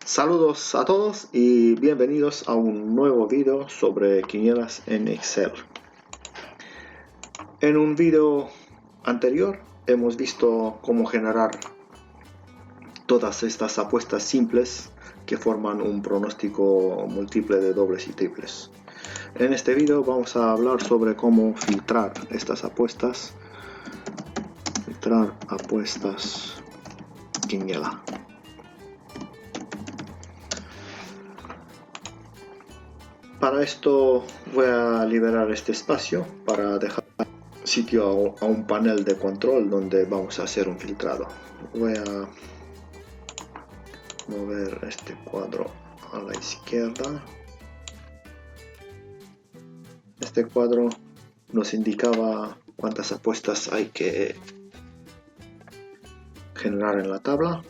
Saludos a todos y bienvenidos a un nuevo video sobre quinielas en Excel. En un video anterior hemos visto cómo generar todas estas apuestas simples que forman un pronóstico múltiple de dobles y triples. En este video vamos a hablar sobre cómo filtrar estas apuestas, quiniela. Para esto voy a liberar este espacio para dejar sitio a un panel de control donde vamos a hacer un filtrado. Voy a mover este cuadro a la izquierda. Este cuadro nos indicaba cuántas apuestas hay que generar en la tabla.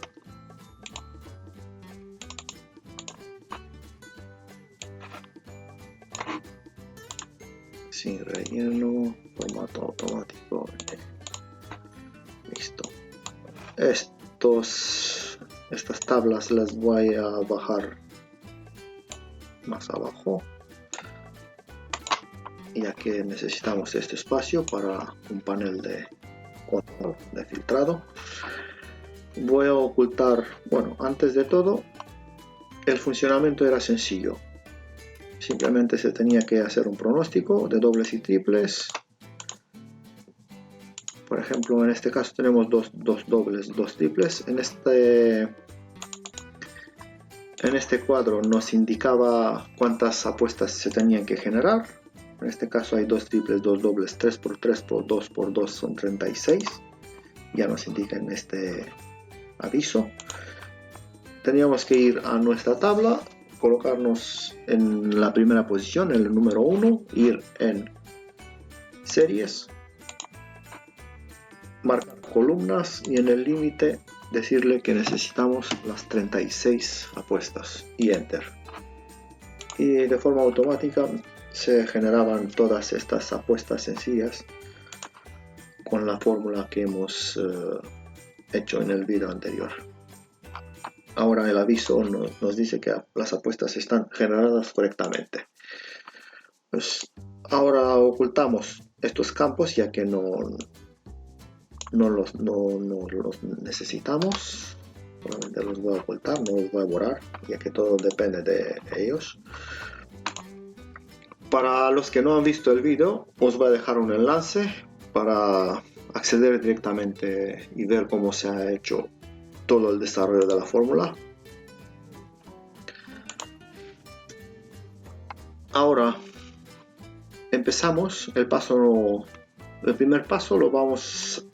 Sin relleno, formato automático. Listo. Estas tablas las voy a bajar más abajo, ya que necesitamos este espacio para un panel de control de filtrado. Voy a ocultar, bueno, antes de todo, el funcionamiento era sencillo. Simplemente se tenía que hacer un pronóstico de dobles y triples. Por ejemplo, en este caso tenemos dos dobles, dos triples. En este cuadro nos indicaba cuántas apuestas se tenían que generar. En este caso hay dos triples, dos dobles, 3 por 3 por 2 por 2 son 36. Ya nos indica en este aviso. Teníamos que ir a nuestra tabla, colocarnos en la primera posición, en el número 1, ir en series, marcar columnas y en el límite decirle que necesitamos las 36 apuestas y enter. Y de forma automática se generaban todas estas apuestas sencillas con la fórmula que hemos hecho en el video anterior. Ahora el aviso nos dice que las apuestas están generadas correctamente. Pues ahora ocultamos estos campos ya que no los necesitamos. Solamente los voy a ocultar, no los voy a borrar, ya que todo depende de ellos. Para los que no han visto el video, os voy a dejar un enlace para acceder directamente y ver cómo se ha hecho todo el desarrollo de la fórmula. Ahora empezamos. El primer paso lo vamos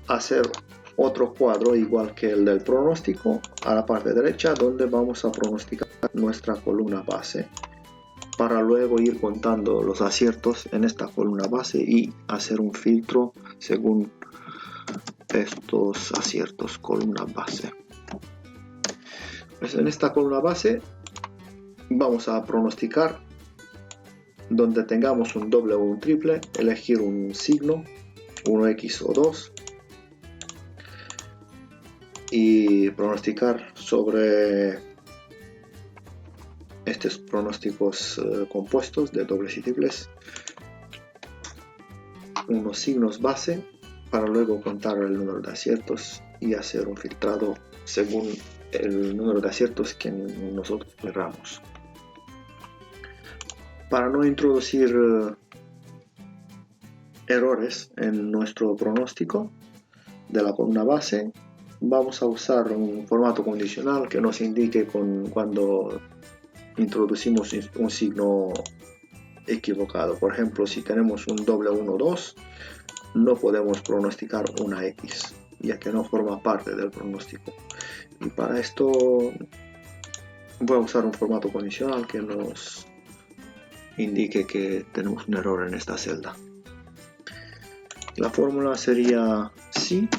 a hacer otro cuadro igual que el del pronóstico a la parte derecha, donde vamos a pronosticar nuestra columna base para luego ir contando los aciertos en esta columna base y hacer un filtro según estos aciertos, columna base. Pues en esta columna base vamos a pronosticar donde tengamos un doble o un triple, elegir un signo, 1x o 2, y pronosticar sobre estos pronósticos compuestos de dobles y triples unos signos base para luego contar el número de aciertos y hacer un filtrado según el número de aciertos que nosotros queramos. Para no introducir errores en nuestro pronóstico de la columna base, vamos a usar un formato condicional que nos indique cuando introducimos un signo equivocado. Por ejemplo, si tenemos un doble 1-2, no podemos pronosticar una X, ya que no forma parte del pronóstico. Y para esto voy a usar un formato condicional que nos indique que tenemos un error en esta celda. La fórmula sería si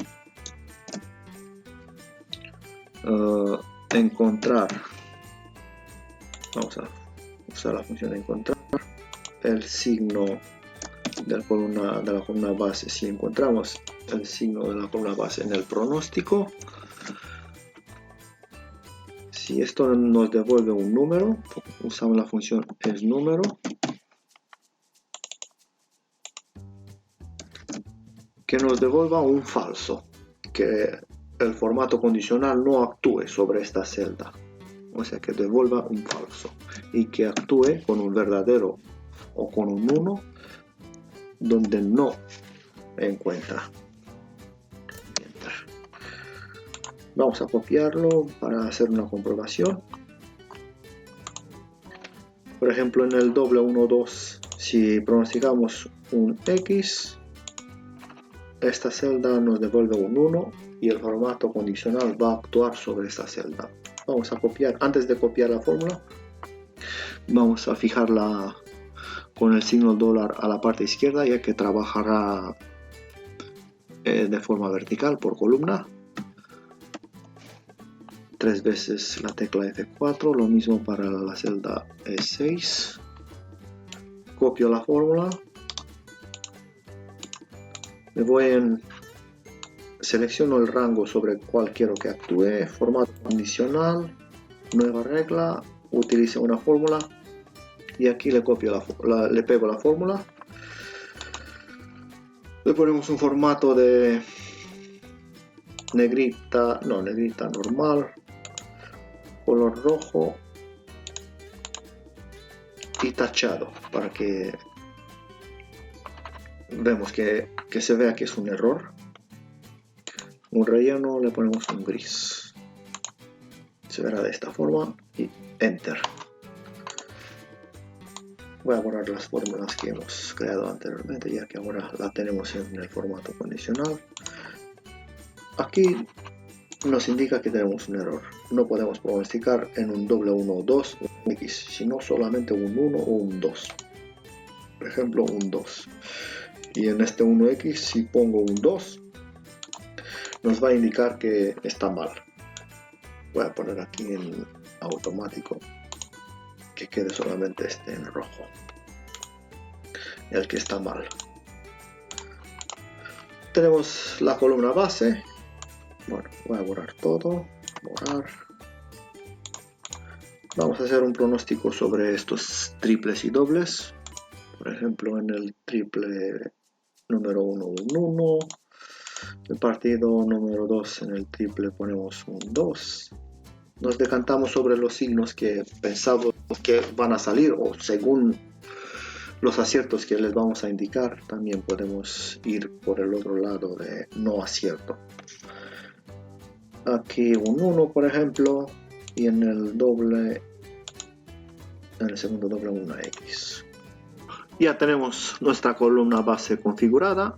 encontrar, vamos a usar la función encontrar el signo de la columna base. Si encontramos el signo de la columna base en el pronóstico, Si esto nos devuelve un número, usamos la función isNumero. Que nos devuelva un falso, que el formato condicional no actúe sobre esta celda, o sea que devuelva un falso y que actúe con un verdadero o con un 1 donde no encuentra. Enter. Vamos a copiarlo para hacer una comprobación. Por ejemplo, en el doble 1, 2, si pronosticamos un X, esta celda nos devuelve un 1 y el formato condicional va a actuar sobre esta celda. Vamos a copiar, antes de copiar la fórmula, vamos a fijarla con el signo dólar a la parte izquierda, ya que trabajará de forma vertical por columna. 3 veces la tecla F4, lo mismo para la celda E6. Copio la fórmula. Me voy en selecciono el rango sobre el cual quiero que actúe, formato condicional, nueva regla, utilice una fórmula y aquí le copio le pego la fórmula. Le ponemos un formato de negrita normal, color rojo y tachado para que vemos que se vea que es un error. Un relleno le ponemos un gris, se verá de esta forma y enter. Voy a borrar las fórmulas que hemos creado anteriormente, ya que ahora la tenemos en el formato condicional. Aquí nos indica que tenemos un error, no podemos pronosticar en un doble 1 o 2 un X, sino solamente un 1 o un 2. Por ejemplo, un 2, y en este 1X si pongo un 2 nos va a indicar que está mal. Voy a poner aquí en automático que quede solamente este en rojo, el que está mal. Tenemos la columna base. Bueno, voy a borrar todo, borrar. Vamos a hacer un pronóstico sobre estos triples y dobles. Por ejemplo, en el triple número 1 un 1, el partido número 2 en el triple ponemos un 2. Nos decantamos sobre los signos que pensamos que van a salir, o según los aciertos que les vamos a indicar. También podemos ir por el otro lado de no acierto. Aquí un 1 por ejemplo, y en el doble, en el segundo doble una X. Ya tenemos nuestra columna base configurada.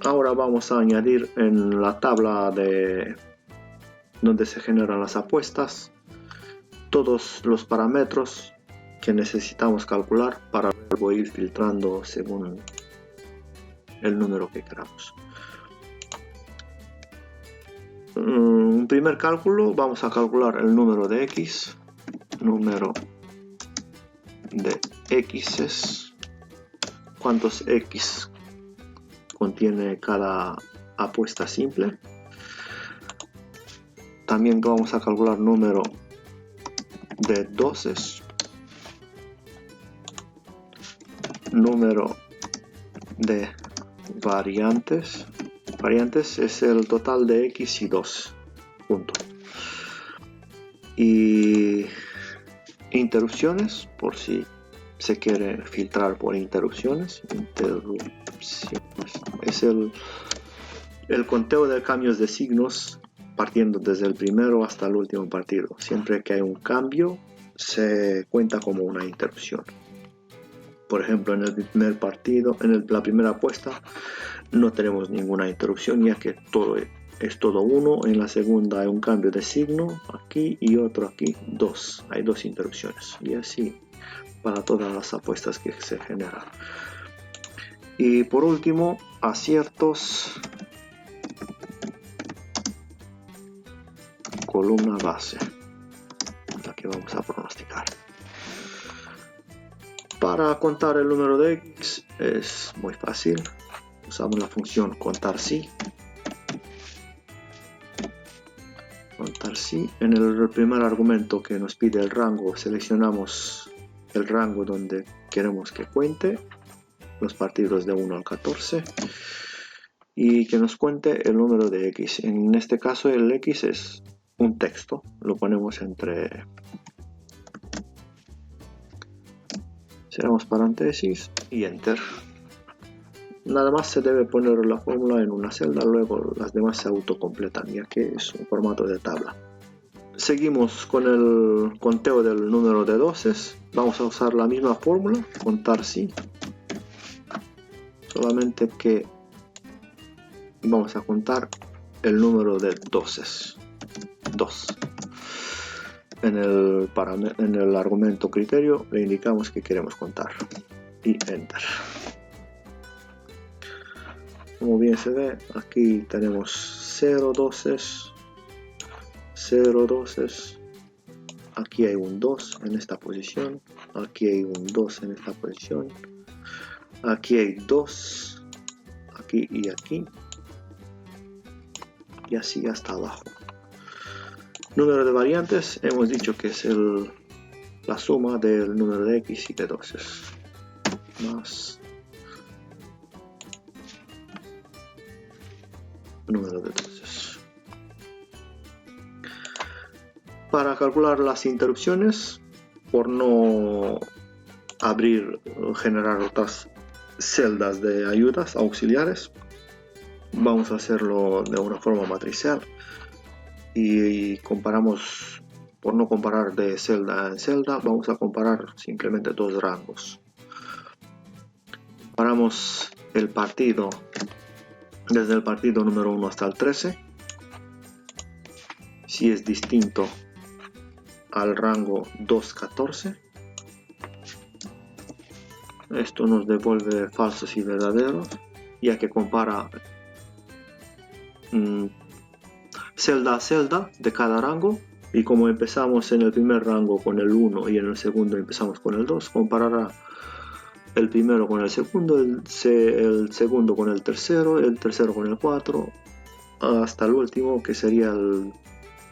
Ahora vamos a añadir en la tabla de donde se generan las apuestas todos los parámetros que necesitamos calcular para luego ir filtrando según el número que queramos. Un primer cálculo, vamos a calcular el número de X, número de X's, cuántos X contiene cada apuesta simple. También vamos a calcular número de doces, número de variantes. Variantes es el total de X y 2 puntos. Y interrupciones, por si se quiere filtrar por interrupciones. Es el conteo de cambios de signos partiendo desde el primero hasta el último partido. Siempre que hay un cambio se cuenta como una interrupción. Por ejemplo, en el primer partido, la primera apuesta, no tenemos ninguna interrupción, ya que todo es todo 1. En la segunda hay un cambio de signo aquí y otro aquí, 2. Hay 2 interrupciones. Y así para todas las apuestas que se generan. Y por último, aciertos, columna base, la que vamos a pronosticar. Para contar el número de X es muy fácil. Usamos la función contar si. Contar si así. En el primer argumento que nos pide el rango, seleccionamos el rango donde queremos que cuente los partidos de 1 al 14 y que nos cuente el número de X. En este caso el X es un texto, lo ponemos entre cerramos paréntesis y enter. Nada más se debe poner la fórmula en una celda, luego las demás se autocompletan ya que es un formato de tabla. Seguimos con el conteo del número de doces. Vamos a usar la misma fórmula, contar sí, solamente que vamos a contar el número de doces, 2. En el argumento criterio le indicamos que queremos contar y enter. Como bien se ve, aquí tenemos 0 doces, 0 doces, aquí hay un 2 en esta posición, aquí hay un 2 en esta posición, aquí hay 2, aquí y aquí, y así hasta abajo. Número de variantes, hemos dicho que es la suma del número de X y de doces, más número de doces. Para calcular las interrupciones, por no abrir o generar otras celdas de ayudas auxiliares, vamos a hacerlo de una forma matricial y comparamos, por no comparar de celda en celda, vamos a comparar simplemente dos rangos. Comparamos el partido desde el partido número 1 hasta el 13, si es distinto al rango 2-14. Esto nos devuelve falsos y verdaderos, ya que compara celda a celda de cada rango, y como empezamos en el primer rango con el 1 y en el segundo empezamos con el 2, comparará el primero con el segundo, el segundo con el tercero con el 4, hasta el último que sería el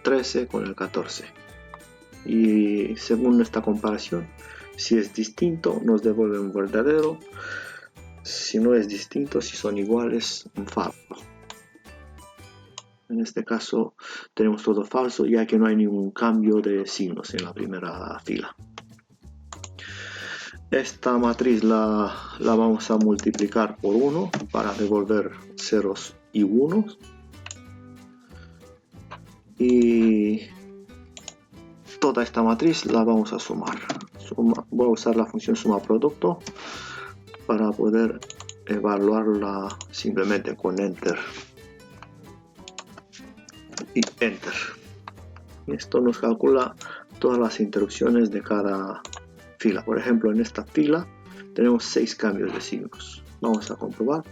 13 con el 14. Y según esta comparación, si es distinto nos devuelve un verdadero, si no es distinto, si son iguales, un falso. En este caso tenemos todo falso, ya que no hay ningún cambio de signos en la primera fila. Esta matriz la vamos a multiplicar por 1 para devolver ceros y unos. Y toda esta matriz la vamos a sumar. Voy a usar la función suma producto para poder evaluarla simplemente con enter. Y enter. Esto nos calcula todas las interrupciones de cada fila. Por ejemplo, en esta fila tenemos 6 cambios de signos. Vamos a comprobar.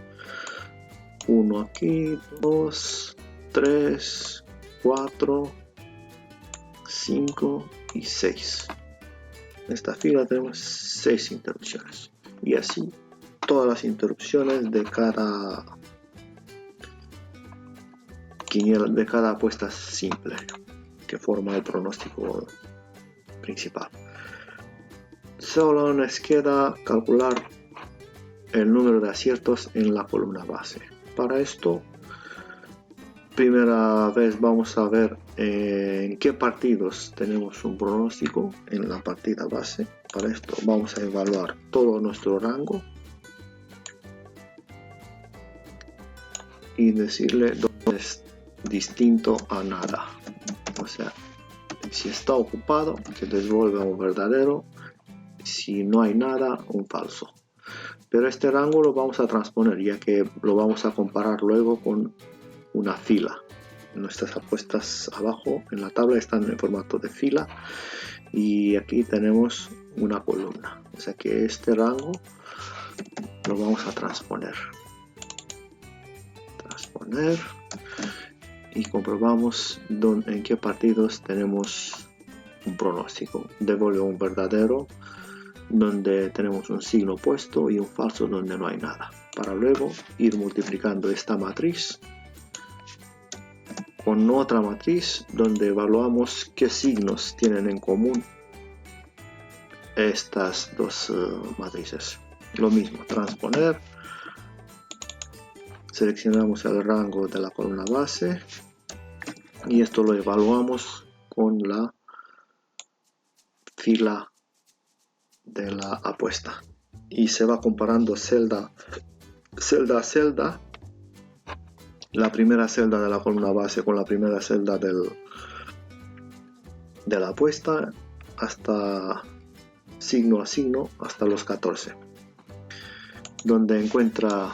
1 aquí, 2, 3, 4, 5 y 6. En esta fila tenemos 6 interrupciones. Y así todas las interrupciones de cada quiniela, de cada apuesta simple que forma el pronóstico principal. Solo nos queda calcular el número de aciertos en la columna base. Para esto, primera vez vamos a ver en qué partidos tenemos un pronóstico en la partida base. Para esto vamos a evaluar todo nuestro rango y decirle dónde es distinto a nada. O sea, si está ocupado, que devuelva un verdadero. Si no hay nada, un falso. Pero este rango lo vamos a transponer, ya que lo vamos a comparar luego con una fila. Nuestras apuestas abajo en la tabla están en formato de fila y aquí tenemos una columna. O sea que este rango lo vamos a transponer. Y comprobamos en qué partidos tenemos un pronóstico. Devuelve un verdadero donde tenemos un signo opuesto y un falso donde no hay nada, para luego ir multiplicando esta matriz con otra matriz donde evaluamos qué signos tienen en común estas dos matrices. Lo mismo, transponer, seleccionamos el rango de la columna base y esto lo evaluamos con la fila de la apuesta y se va comparando celda a celda, la primera celda de la columna base con la primera celda de la apuesta hasta signo a signo hasta los 14. Donde encuentra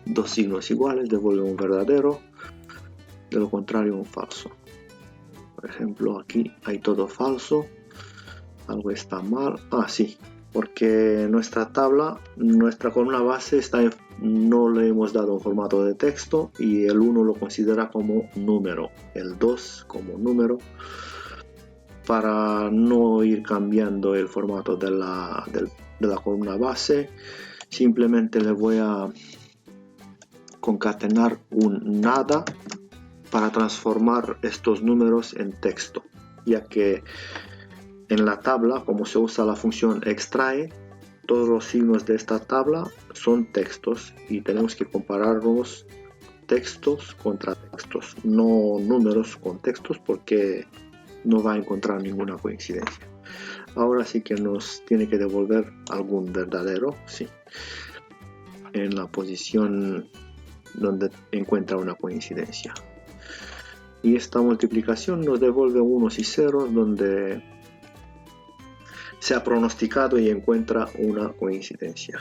dos signos iguales devuelve un verdadero, de lo contrario un falso. Por ejemplo, aquí hay todo falso, algo está mal. Sí, porque nuestra tabla, nuestra columna base no le hemos dado un formato de texto y el 1 lo considera como número, el 2 como número. Para no ir cambiando el formato de la columna base, simplemente le voy a concatenar un nada para transformar estos números en texto, ya que en la tabla, como se usa la función extrae, todos los signos de esta tabla son textos y tenemos que compararlos textos contra textos, no números con textos, porque no va a encontrar ninguna coincidencia. Ahora sí que nos tiene que devolver algún verdadero, sí, en la posición donde encuentra una coincidencia. Y esta multiplicación nos devuelve unos y ceros donde se ha pronosticado y encuentra una coincidencia.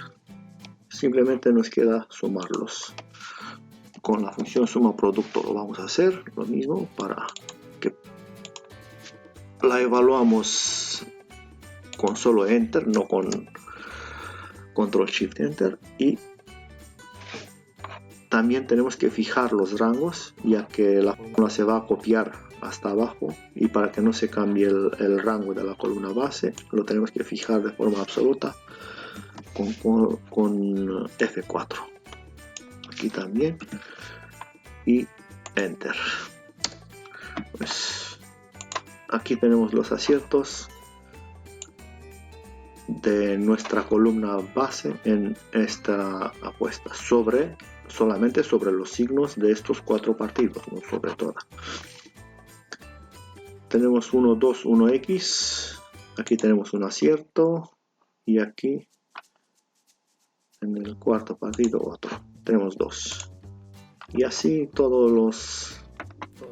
Simplemente nos queda sumarlos. Con la función suma producto lo vamos a hacer lo mismo para que la evaluamos con solo enter, no con control shift enter, y también tenemos que fijar los rangos, ya que la fórmula se va a copiar hasta abajo y para que no se cambie el rango de la columna base lo tenemos que fijar de forma absoluta con F4. Aquí también, y enter. Pues aquí tenemos los aciertos de nuestra columna base en esta apuesta solamente sobre los signos de estos 4 partidos, no sobre toda. Tenemos 1, 2, 1x, aquí tenemos un acierto y aquí en el cuarto partido otro, tenemos 2. Y así todas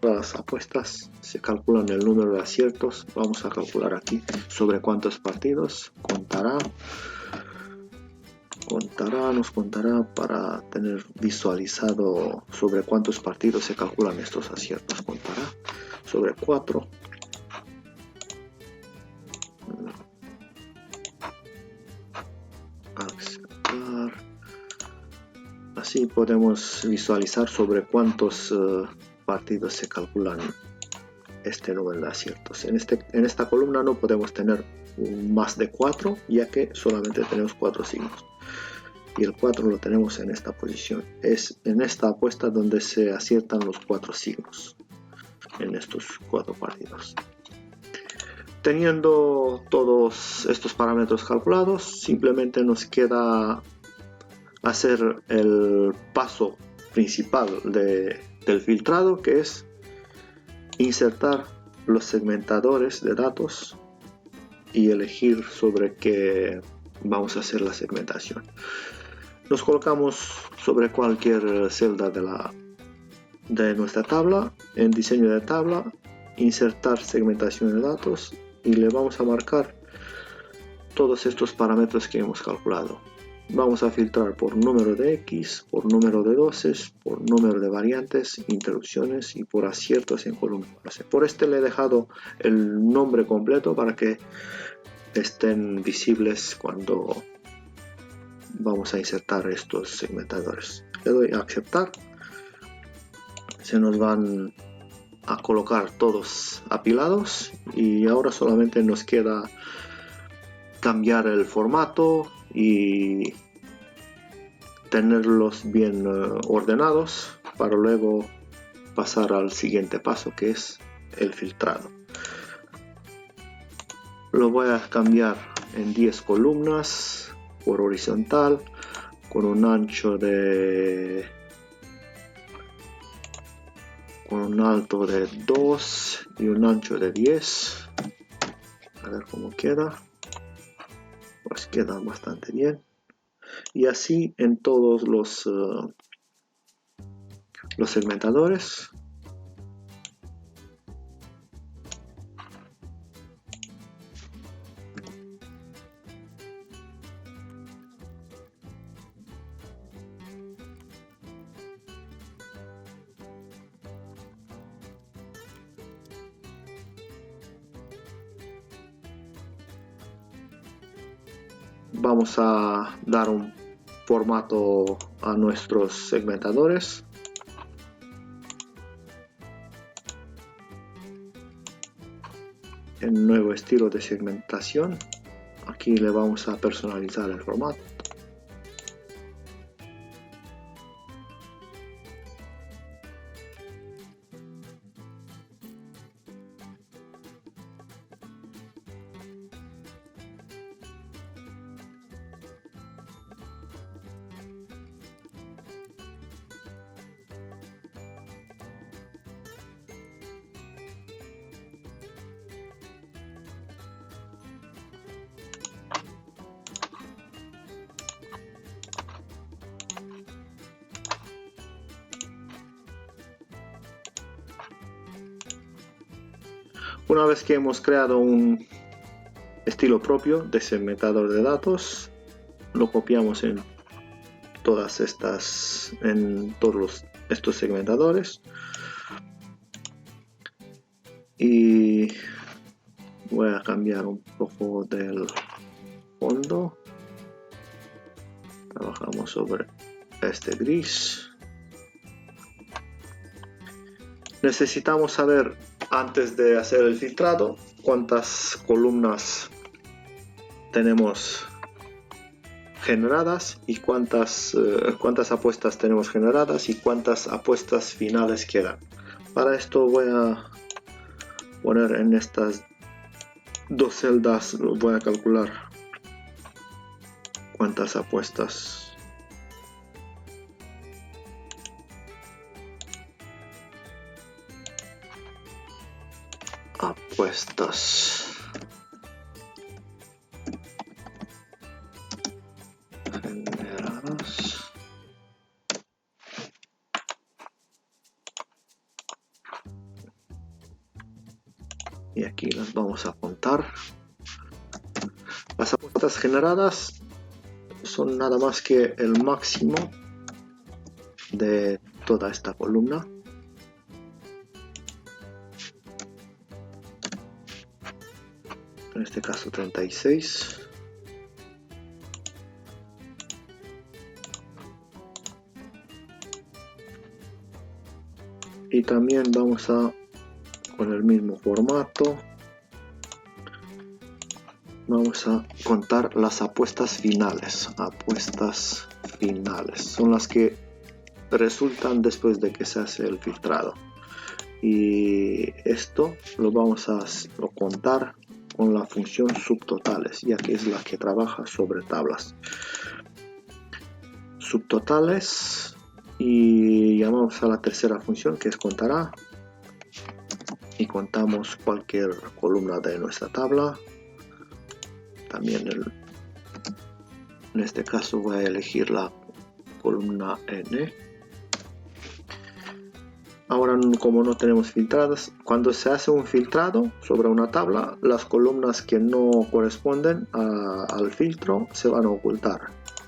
las apuestas se calculan el número de aciertos. Vamos a calcular aquí sobre cuántos partidos nos contará para tener visualizado sobre cuántos partidos se calculan estos aciertos. Contará sobre 4. Aceptar. Así podemos visualizar sobre cuántos partidos se calculan este número de aciertos. En esta columna no podemos tener más de 4, ya que solamente tenemos 4 signos. Y el 4 lo tenemos en esta posición. Es en esta apuesta donde se aciertan los 4 signos en estos 4 partidos. Teniendo todos estos parámetros calculados, simplemente nos queda hacer el paso principal del filtrado, que es insertar los segmentadores de datos y elegir sobre qué vamos a hacer la segmentación. Nos colocamos sobre cualquier celda de nuestra tabla, en diseño de tabla, insertar segmentación de datos y le vamos a marcar todos estos parámetros que hemos calculado. Vamos a filtrar por número de X, por número de doces, por número de variantes, interrupciones y por aciertos en columna base. Por este le he dejado el nombre completo para que estén visibles cuando vamos a insertar estos segmentadores. Le doy a aceptar. Se nos van a colocar todos apilados y ahora solamente nos queda cambiar el formato y tenerlos bien ordenados para pasar al siguiente paso, que es el filtrado. Lo voy a cambiar en 10 columnas por horizontal con un ancho de un alto de 2 y un ancho de 10. A ver cómo queda. Pues queda bastante bien. Y así en todos los segmentadores. Vamos a dar un formato a nuestros segmentadores. En nuevo estilo de segmentación. Aquí le vamos a personalizar el formato. Una vez que hemos creado un estilo propio de segmentador de datos, lo copiamos en todos estos segmentadores y voy a cambiar un poco del fondo. Trabajamos sobre este gris. Necesitamos saber, antes de hacer el filtrado, cuántas columnas tenemos generadas y cuántas apuestas tenemos generadas y cuántas apuestas finales quedan. Para esto voy a poner en estas dos celdas, voy a calcular cuántas apuestas generadas. Y aquí las vamos a contar. Las apuestas generadas son nada más que el máximo de toda esta columna. En este caso 36. Y también vamos a, con el mismo formato, vamos a contar las apuestas finales. Apuestas finales son las que resultan después de que se hace el filtrado. Y esto lo vamos a contar con la función subtotales, ya que es la que trabaja sobre tablas. Subtotales, y llamamos a la tercera función, que es contará, y contamos cualquier columna de nuestra tabla. También en este caso voy a elegir la columna n. Ahora, como no tenemos filtradas, cuando se hace un filtrado sobre una tabla, las columnas que no corresponden al filtro se van a ocultar.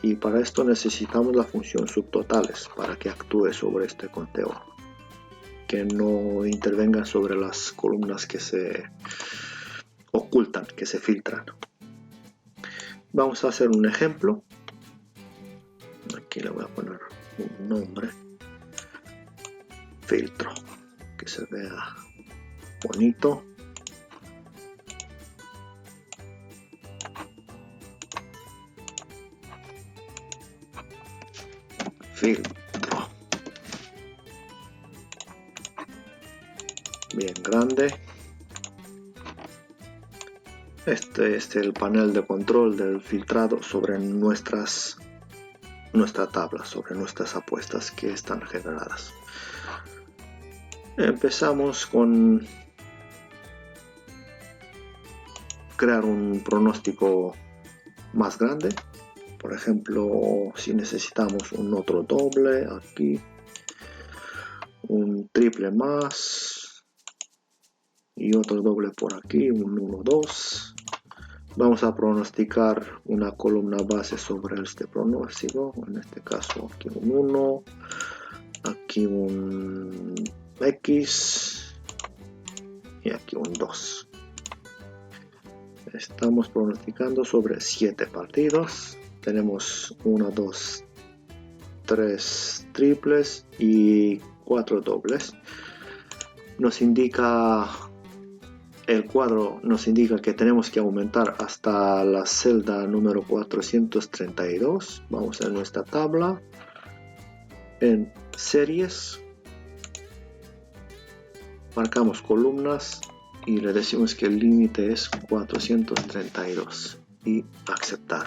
Y para esto necesitamos la función subtotales para que actúe sobre este conteo, que no intervenga sobre las columnas que se ocultan, que se filtran. Vamos a hacer un ejemplo. Aquí le voy a poner un nombre. Filtro, que se vea bonito. Filtro. grande. Este es el panel de control del filtrado sobre nuestra tabla, sobre nuestras apuestas que están generadas. Empezamos con crear un pronóstico más grande. Por ejemplo, si necesitamos un otro doble aquí, un triple más y otro doble por aquí, un 1-2. Vamos a pronosticar una columna base sobre este pronóstico, en este caso aquí un 1, aquí un X y aquí un 2. Estamos pronosticando sobre 7 partidos. Tenemos 1, 2, 3 triples y 4 dobles. El cuadro nos indica que tenemos que aumentar hasta la celda número 432. Vamos a nuestra tabla, en series, marcamos columnas y le decimos que el límite es 432 y aceptar.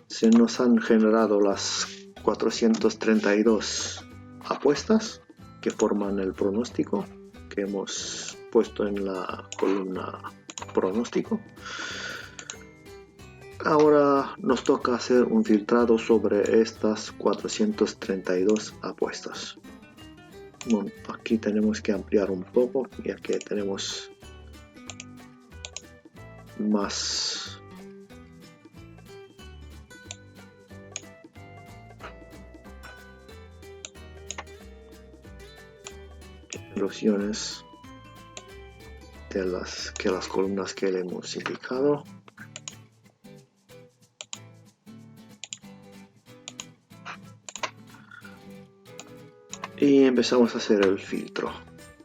Se nos han generado las 432 apuestas que forman el pronóstico que hemos puesto en la columna pronóstico. Ahora nos toca hacer un filtrado sobre estas 432 apuestas. Bueno, aquí tenemos que ampliar un poco, ya que tenemos más ilusiones de las columnas que le hemos indicado. Y empezamos a hacer el filtro.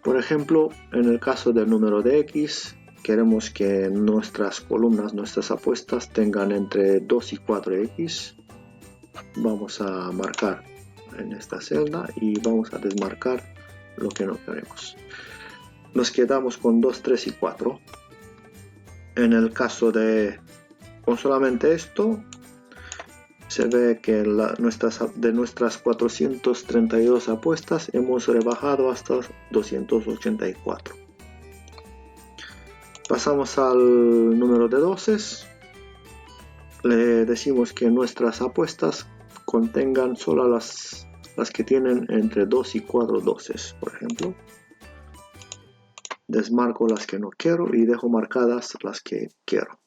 Por ejemplo, en el caso del número de X, queremos que nuestras columnas, nuestras apuestas tengan entre 2 y 4X. Vamos a marcar en esta celda y vamos a desmarcar lo que no queremos. Nos quedamos con 2, 3 y 4. En el caso con solamente esto, se ve que de nuestras 432 apuestas hemos rebajado hasta 284. Pasamos al número de doces. Le decimos que nuestras apuestas contengan solo las que tienen entre 2 y 4 doces, por ejemplo. Desmarco las que no quiero y dejo marcadas las que quiero.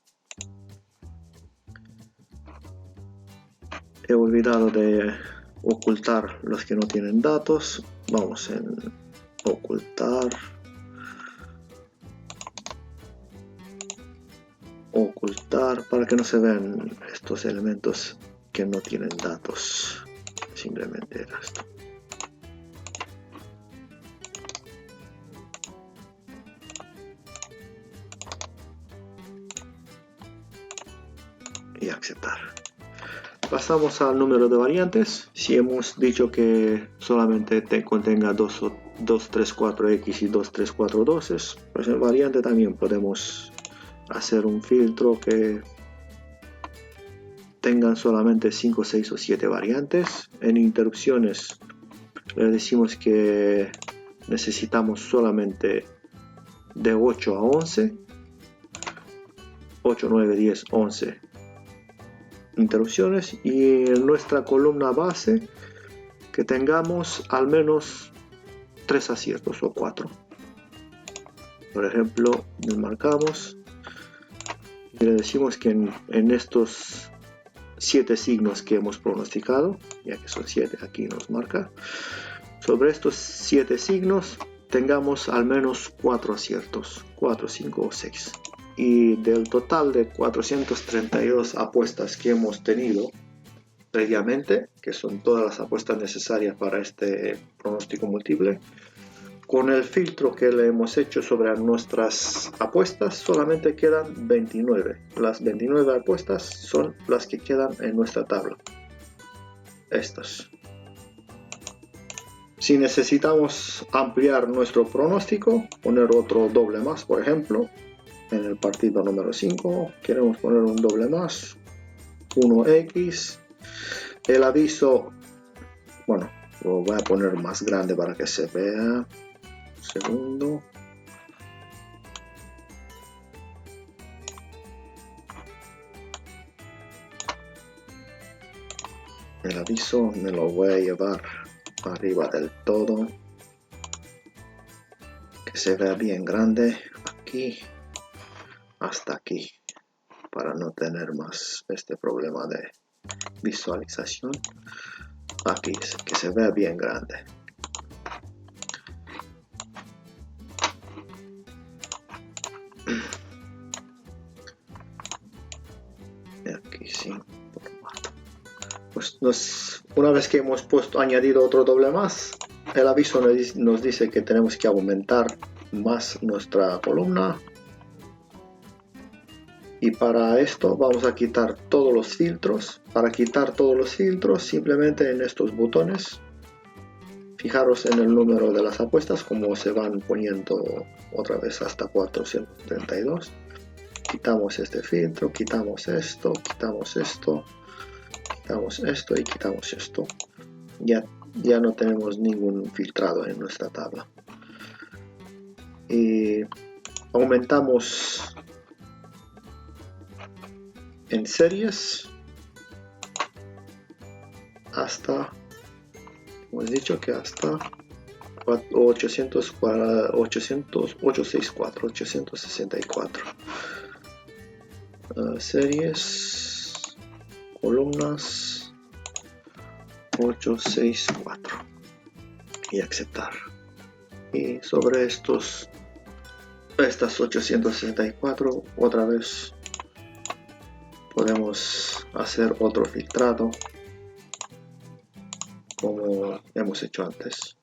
He olvidado de ocultar los que no tienen datos. Vamos en ocultar. Ocultar para que no se vean estos elementos que no tienen datos. Simplemente era esto. Y aceptar. Pasamos al número de variantes. Si hemos dicho que solamente contenga 2, 3, 4X y 2, 3, 4 doces, pues en variante también podemos hacer un filtro que tengan solamente 5, 6 o 7 variantes. En interrupciones le decimos que necesitamos solamente de 8 a 11, 8, 9, 10, 11 interrupciones, y en nuestra columna base que tengamos al menos 3 aciertos o 4. Por ejemplo, marcamos y le decimos que en estos 7 signos que hemos pronosticado, ya que son 7, aquí nos marca, sobre estos 7 signos tengamos al menos 4 aciertos, 4, 5 o 6. Y del total de 432 apuestas que hemos tenido previamente, que son todas las apuestas necesarias para este pronóstico múltiple, con el filtro que le hemos hecho sobre nuestras apuestas solamente quedan 29. Las 29 apuestas son las que quedan en nuestra tabla. Estas. Si necesitamos ampliar nuestro pronóstico, poner otro doble más, por ejemplo, en el partido número 5, queremos poner un doble más, 1x, el aviso, bueno, lo voy a poner más grande para que se vea, segundo. El aviso me lo voy a llevar arriba del todo, que se vea bien grande, aquí hasta aquí, para no tener más este problema de visualización. Aquí, que se vea bien grande. Y aquí sí. Pues una vez que hemos añadido otro doble más, el aviso nos dice que tenemos que aumentar más nuestra columna. Y para esto vamos a quitar todos los filtros. Para quitar todos los filtros, simplemente en estos botones, fijaros en el número de las apuestas, como se van poniendo otra vez hasta 432. Quitamos este filtro, quitamos esto, quitamos esto, quitamos esto y quitamos esto. Ya no tenemos ningún filtrado en nuestra tabla. Y aumentamos en series hasta, hemos dicho que hasta 864. Series, columnas, 864 y aceptar. Y sobre estas 864 otra vez podemos hacer otro filtrado como hemos hecho antes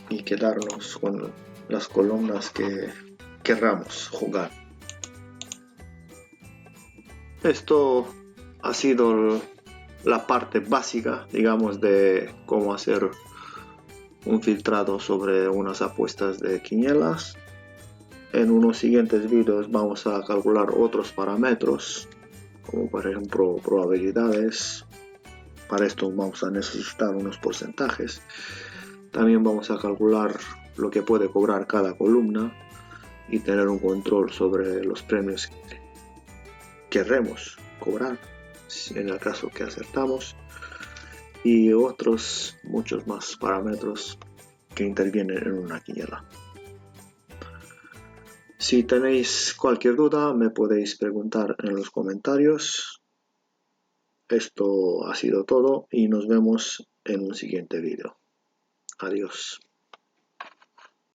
y quedarnos con las columnas que querramos jugar. Esto ha sido la parte básica, digamos, de cómo hacer un filtrado sobre unas apuestas de quinielas. En unos siguientes vídeos vamos a calcular otros parámetros, como por ejemplo probabilidades. Para esto vamos a necesitar unos porcentajes. También vamos a calcular lo que puede cobrar cada columna y tener un control sobre los premios que queremos cobrar en el caso que acertamos, y otros muchos más parámetros que intervienen en una quiniela. Si tenéis cualquier duda me podéis preguntar en los comentarios. Esto ha sido todo y nos vemos en un siguiente vídeo. Adiós.